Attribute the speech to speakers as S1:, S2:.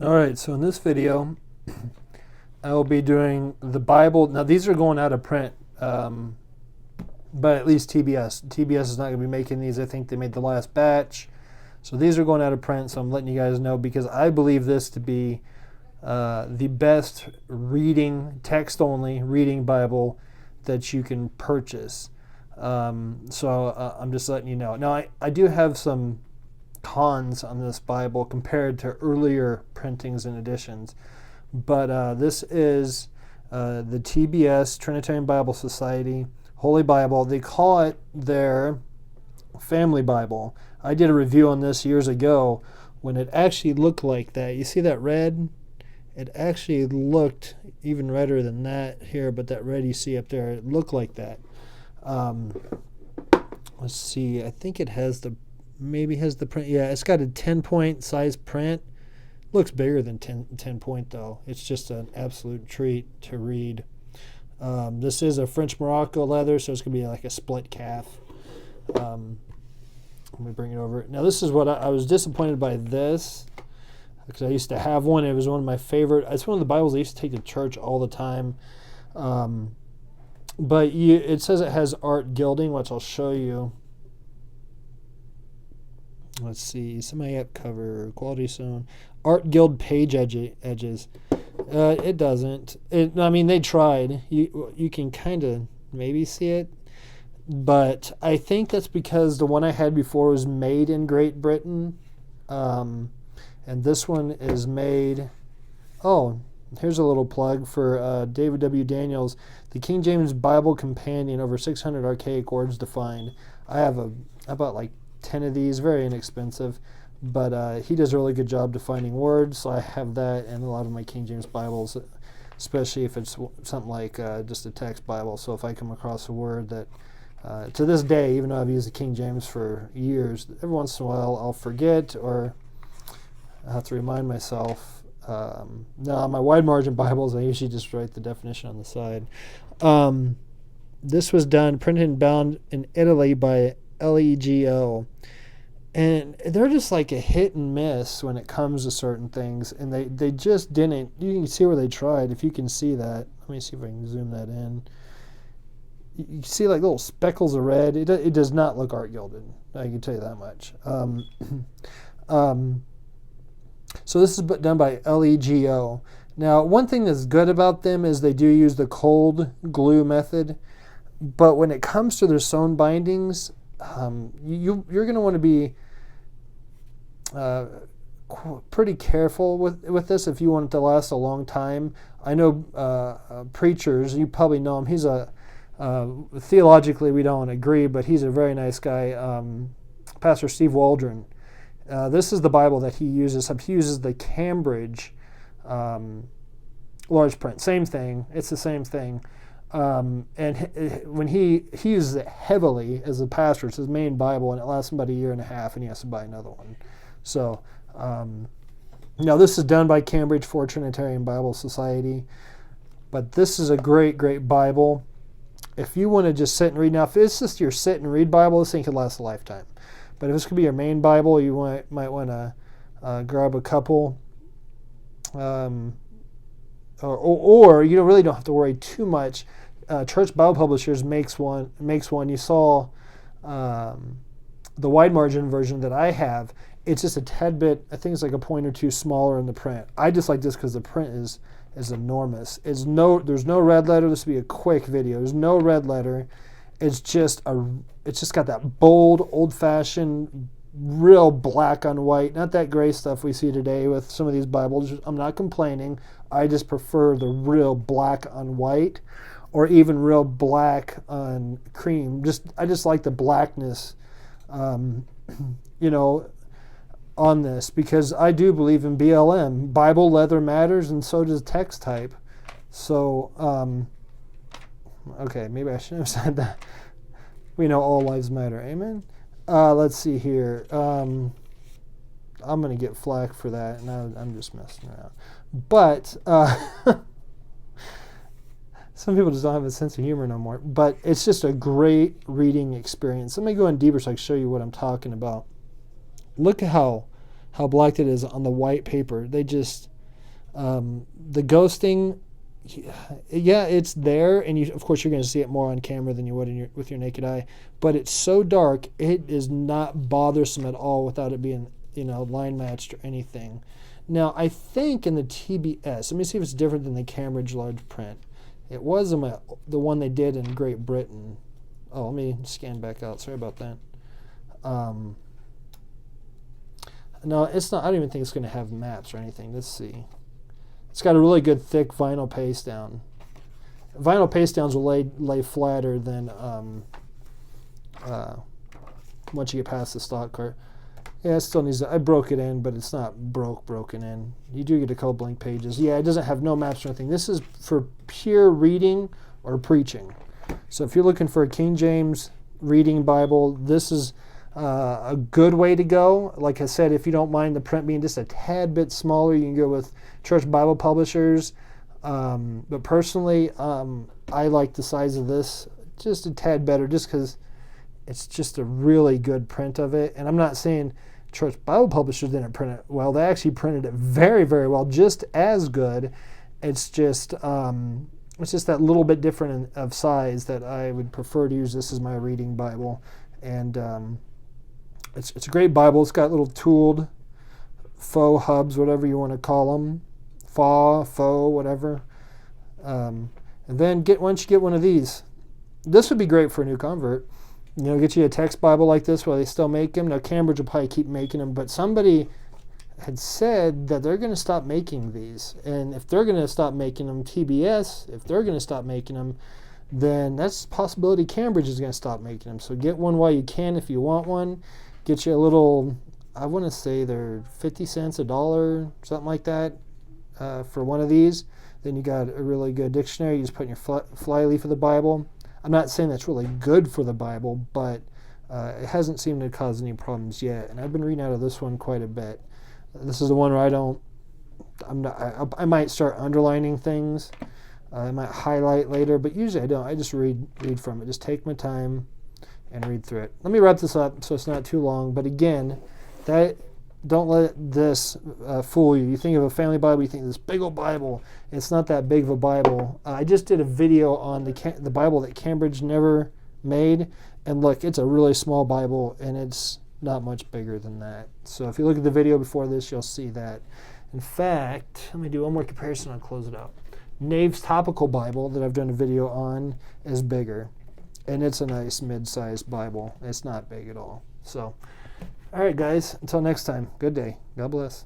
S1: All right, so in this video, I will be doing the Bible. Now, these are going out of print, but at least TBS. TBS is not going to be making these. I think they made the last batch. So these are going out of print, so I'm letting you guys know because I believe this to be the best reading, text-only reading Bible that you can purchase. So I'm just letting you know. Now, I do have some cons on this Bible compared to earlier printings and editions. But this is the TBS, Trinitarian Bible Society, Holy Bible. They call it their Family Bible. I did a review on this years ago when it actually looked like that. You see that red? It actually looked even redder than that here, but that red you see up there, it looked like that. Let's see, I think it has maybe has the print. Yeah, it's got a 10-point size print. Looks bigger than 10 point though. It's just an absolute treat to read. This is a French Morocco leather, so it's going to be like a split calf. Let me bring it over. Now this is what I was disappointed by this because I used to have one. It was one of my favorite. It's one of the Bibles I used to take to church all the time. But it says it has art gilding, which I'll show you. Let's see, semi-app cover, quality stone, art guild page edges. It doesn't. I mean, they tried. You can kind of maybe see it, but I think that's because the one I had before was made in Great Britain, and this one is made. Oh, here's a little plug for David W. Daniels, the King James Bible Companion, over 600 archaic words defined. I bought like 10 of these, very inexpensive, but he does a really good job defining words, so I have that in a lot of my King James Bibles, especially if it's something like just a text Bible. So if I come across a word that to this day, even though I've used the King James for years, every once in a while I'll forget or I have to remind myself. Now on my wide margin Bibles I usually just write the definition on the side. This was printed and bound in Italy by LEGO, and they're just like a hit and miss when it comes to certain things, and they just didn't. You can see where they tried, if you can see that. Let me see if I can zoom that in. You can see like little speckles of red. It does not look art gilded, I can tell you that much. So this is done by LEGO. Now, one thing that's good about them is they do use the cold glue method, but when it comes to their sewn bindings, you're going to want to be pretty careful with this if you want it to last a long time. I know preachers, you probably know him. He's theologically we don't agree, but he's a very nice guy, Pastor Steve Waldron. This is the Bible that he uses. He uses the Cambridge large print. Same thing. It's the same thing. And when he uses it heavily as a pastor, it's his main Bible, and it lasts him about a year and a half, and he has to buy another one. So now this is done by Cambridge for Trinitarian Bible Society, but this is a great, great Bible. If you want to just sit and read, now if it's just your sit and read Bible, this thing could last a lifetime. But if this could be your main Bible, you might want to grab a couple. Or you really don't have to worry too much. Church Bible Publishers makes one. You saw the wide margin version that I have. It's just a tad bit, I think it's like a point or two smaller in the print. I just like this because the print is enormous. There's no red letter. This will be a quick video. There's no red letter. It's just got that bold, old-fashioned, real black on white, not that gray stuff we see today with some of these Bibles. I'm not complaining. I just prefer the real black on white, or even real black on cream. I just like the blackness, on this, because I do believe in BLM. Bible leather matters, and so does text type. So, okay, maybe I shouldn't have said that. We know all lives matter. Amen. Let's see here. I'm going to get flack for that, and I'm just messing around. But some people just don't have a sense of humor no more. But it's just a great reading experience. Let me go in deeper so I can show you what I'm talking about. Look at how how black it is on the white paper. They just, the ghosting, yeah, it's there, and of course you're going to see it more on camera than you would with your naked eye, but it's so dark, it is not bothersome at all without it being, line matched or anything. Now, I think in the TBS, let me see if it's different than the Cambridge large print. It was the one they did in Great Britain. Oh, let me scan back out. Sorry about that. No, it's not. I don't even think it's going to have maps or anything. Let's see. It's got a really good thick vinyl paste down. Vinyl paste downs will lay flatter than once you get past the stock card. Yeah, it still needs I broke it in, but it's not broken in. You do get a couple blank pages. Yeah, it doesn't have no maps or anything. This is for pure reading or preaching. So if you're looking for a King James reading Bible, this is a good way to go. Like I said, if you don't mind the print being just a tad bit smaller, you can go with Church Bible Publishers. But personally, I like the size of this just a tad better just because it's just a really good print of it. And I'm not saying Church Bible Publishers didn't print it well. They actually printed it very, very well, just as good. It's just that little bit different of size that I would prefer to use this as my reading Bible. And it's a great Bible. It's got little tooled faux hubs, whatever you want to call them, faux, whatever. And then once you get one of these, this would be great for a new convert. Get you a text Bible like this while they still make them. Now, Cambridge will probably keep making them, but somebody had said that they're going to stop making these. And if they're going to stop making them, TBS, if they're going to stop making them, then that's a possibility Cambridge is going to stop making them. So get one while you can if you want one. Get you a little, I want to say they're 50 cents, $1, something like that for one of these. Then you got a really good dictionary. You just put in your flyleaf of the Bible. I'm not saying that's really good for the Bible, but it hasn't seemed to cause any problems yet. And I've been reading out of this one quite a bit. This is the one where I might start underlining things. I might highlight later, but usually I don't. I just read from it. Just take my time and read through it. Let me wrap this up so it's not too long. But again, don't let this fool you. You think of a family Bible, you think of this big old Bible. It's not that big of a Bible. I just did a video on the Bible that Cambridge never made. And look, it's a really small Bible, and it's not much bigger than that. So if you look at the video before this, you'll see that. In fact, let me do one more comparison and I'll close it out. Nave's Topical Bible that I've done a video on is bigger. And it's a nice mid-sized Bible. It's not big at all. So, all right, guys. Until next time, good day. God bless.